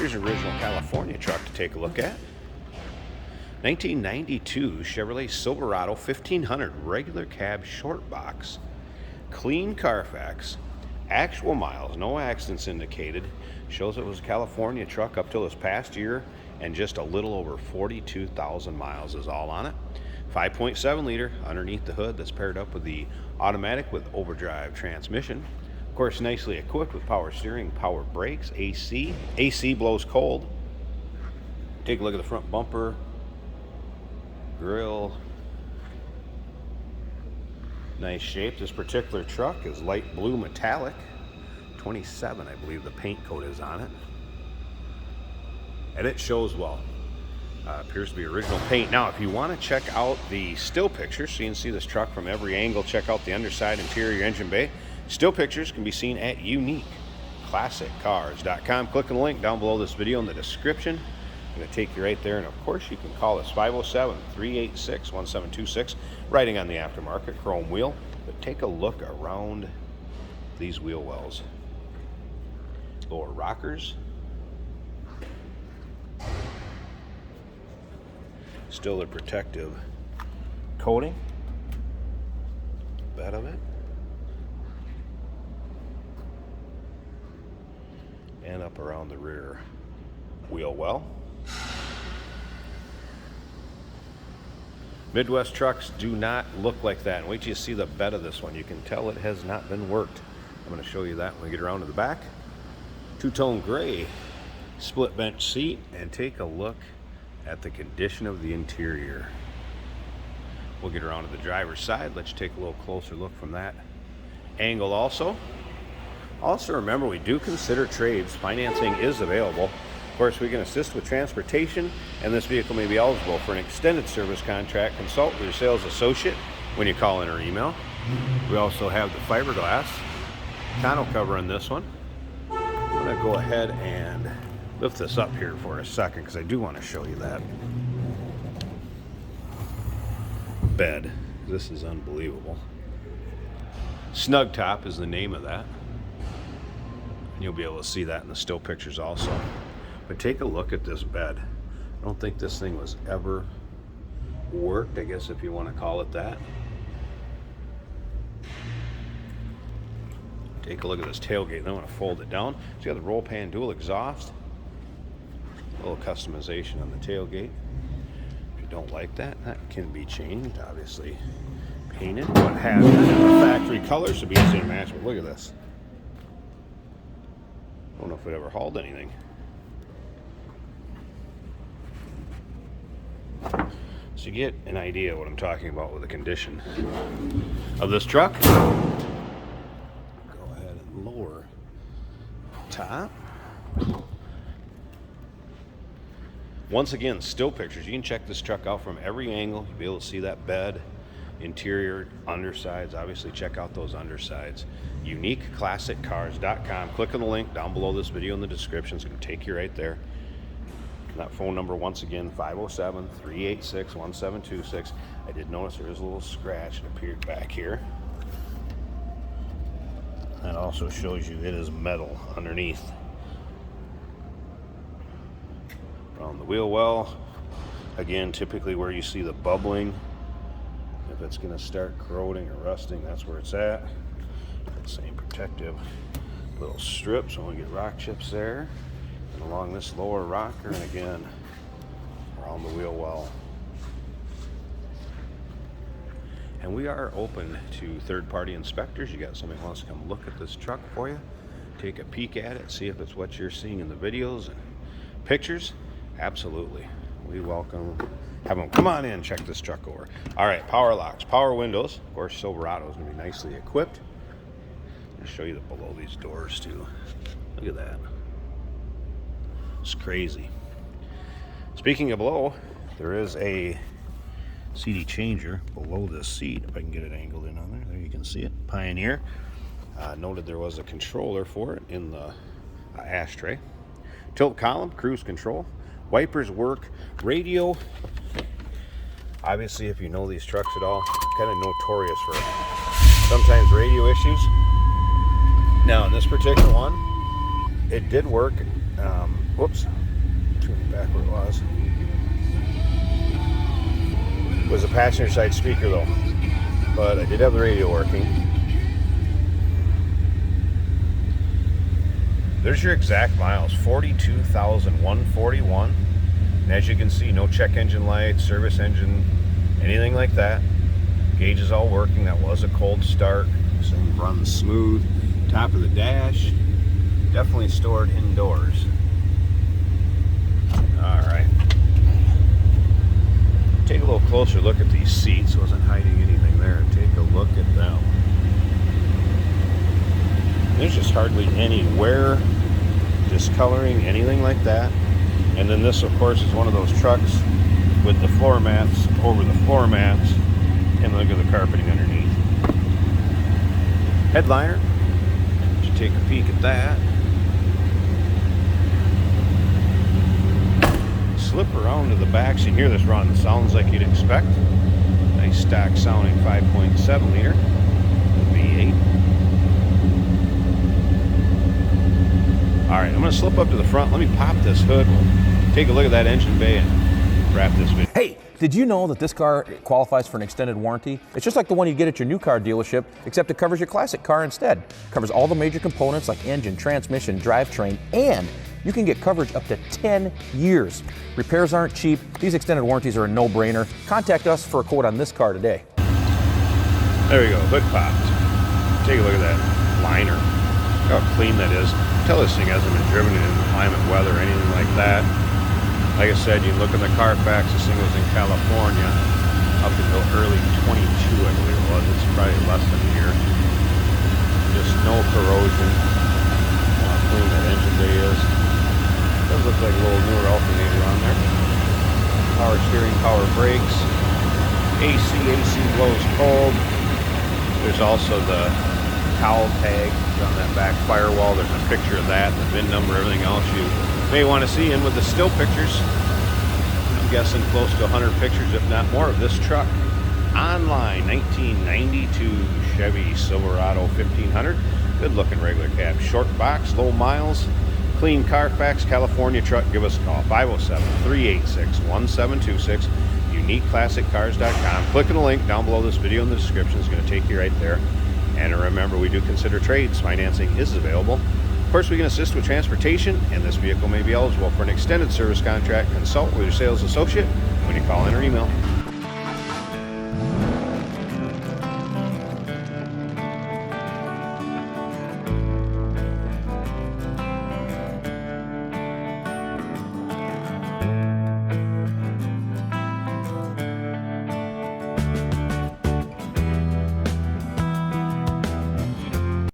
Here's an original California truck to take a look at. 1992 Chevrolet Silverado 1500 regular cab short box. Clean Carfax. Actual miles, no accidents indicated. Shows it was a California truck up till this past year, and just a little over 42,000 miles is all on it. 5.7 liter underneath the hood that's paired up with the automatic with overdrive transmission. Of course, nicely equipped with power steering, power brakes, AC. AC blows cold. Take a look at the front bumper, grill. Nice shape. This particular truck is light blue metallic. 27, I believe the paint coat is on it. And it shows well. Appears to be original paint. Now, if you want to check out the still pictures, so you can see this truck from every angle, check out the underside, interior, engine bay. Still pictures can be seen at uniqueclassiccars.com. Click on the link down below this video in the description. I'm going to take you right there, and of course you can call us 507-386-1726, riding on the aftermarket chrome wheel. But take a look around these wheel wells. Lower rockers. Still the protective coating. Bed of it. And up around the rear wheel well. Midwest trucks do not look like that. And wait till you see the bed of this one. You can tell it has not been worked. I'm going to show you that when we get around to the back. Two-tone gray split bench seat, and take a look at the condition of the interior. We'll get around to the driver's side. Let's take a little closer look from that angle also. Also remember, we do consider trades. Financing is available. Of course, we can assist with transportation, and this vehicle may be eligible for an extended service contract. Consult with your sales associate when you call in or email. We also have the fiberglass tonneau cover on this one. I'm going to go ahead and lift this up here for a second because I do want to show you that bed. This is unbelievable. Snug Top is the name of that. And you'll be able to see that in the still pictures also. But take a look at this bed. I don't think this thing was ever worked, I guess, if you want to call it that. Take a look at this tailgate. Then I'm going to fold it down. So you got the roll pan dual exhaust. A little customization on the tailgate. If you don't like that, that can be changed, obviously. Painted, what have you. The factory colors should be easy to match, but look at this. I don't know if it ever hauled anything. So you get an idea of what I'm talking about with the condition of this truck. Go ahead and lower top. Once again, still pictures. You can check this truck out from every angle. You'll be able to see that bed, interior, undersides. Obviously, check out those undersides. uniqueclassiccars.com. Click on the link down below this video in the description. It's going to take you right there. And that phone number, once again, 507-386-1726. I did notice there is a little scratch that appeared back here. That also shows you it is metal underneath. Around the wheel well, again, typically where you see the bubbling, if it's going to start corroding or rusting, that's where it's at. That same protective little strip, so we get rock chips there, and along this lower rocker, and again around the wheel well. And we are open to third-party inspectors. You got somebody who wants to come look at this truck for you, take a peek at it, see if it's what you're seeing in the videos and pictures. Absolutely, we welcome. Have them come on in, check this truck over. All right, power locks, power windows. Of course, Silverado is going to be nicely equipped. I'll show you the below these doors too. Look at that. It's crazy. Speaking of below, there is a CD changer below this seat. If I can get it angled in on there, you can see it. Pioneer. Noted there was a controller for it in the ashtray. Tilt column, cruise control. Wipers work. Radio. Obviously, if you know these trucks at all, kind of notorious for sometimes radio issues. Now, in this particular one, it did work. Whoops. Turn it back where it was. It was a passenger side speaker though. But I did have the radio working. There's your exact miles, 42,141. And as you can see, no check engine light, service engine, anything like that. Gauge is all working. That was a cold start. This thing runs smooth. Top of the dash, definitely stored indoors. All right. Take a little closer look at these seats. Wasn't hiding anything there. Take a look at them. There's just hardly any wear, discoloring, anything like that. And then this, of course, is one of those trucks with the floor mats over the floor mats. And look at the carpeting underneath. Headliner. Just take a peek at that. Slip around to the back so you can hear this run. Sounds like you'd expect. Nice stock sounding 5.7 liter V8. All right, I'm going to slip up to the front. Let me pop this hood. We'll take a look at that engine bay and wrap this video. Hey, did you know that this car qualifies for an extended warranty? It's just like the one you get at your new car dealership, except it covers your classic car instead. It covers all the major components like engine, transmission, drivetrain, and you can get coverage up to 10 years. Repairs aren't cheap. These extended warranties are a no-brainer. Contact us for a quote on this car today. There we go, hood popped. Take a look at that liner. Look how clean that is. Tell this thing hasn't been driven in inclement weather or anything like that. Like I said, you look at the Carfax, this thing was in California up until early 22, I believe it was. It's probably less than a year. Just no corrosion. How clean that engine bay is. Does look like a little newer alternator on there. Power steering, power brakes. AC blows cold. There's also the cowl tag on that back firewall. There's a picture of that, the VIN number, everything else you may want to see. And with the still pictures, I'm guessing close to 100 pictures, if not more, of this truck. Online, 1992 Chevy Silverado 1500. Good looking regular cab. Short box, low miles, clean Carfax, California truck. Give us a call, 507-386-1726. UniqueClassicCars.com. Click on the link down below this video in the description. It's going to take you right there. And remember, we do consider trades. Financing is available. Of course, we can assist with transportation, and this vehicle may be eligible for an extended service contract. Consult with your sales associate when you call in or email.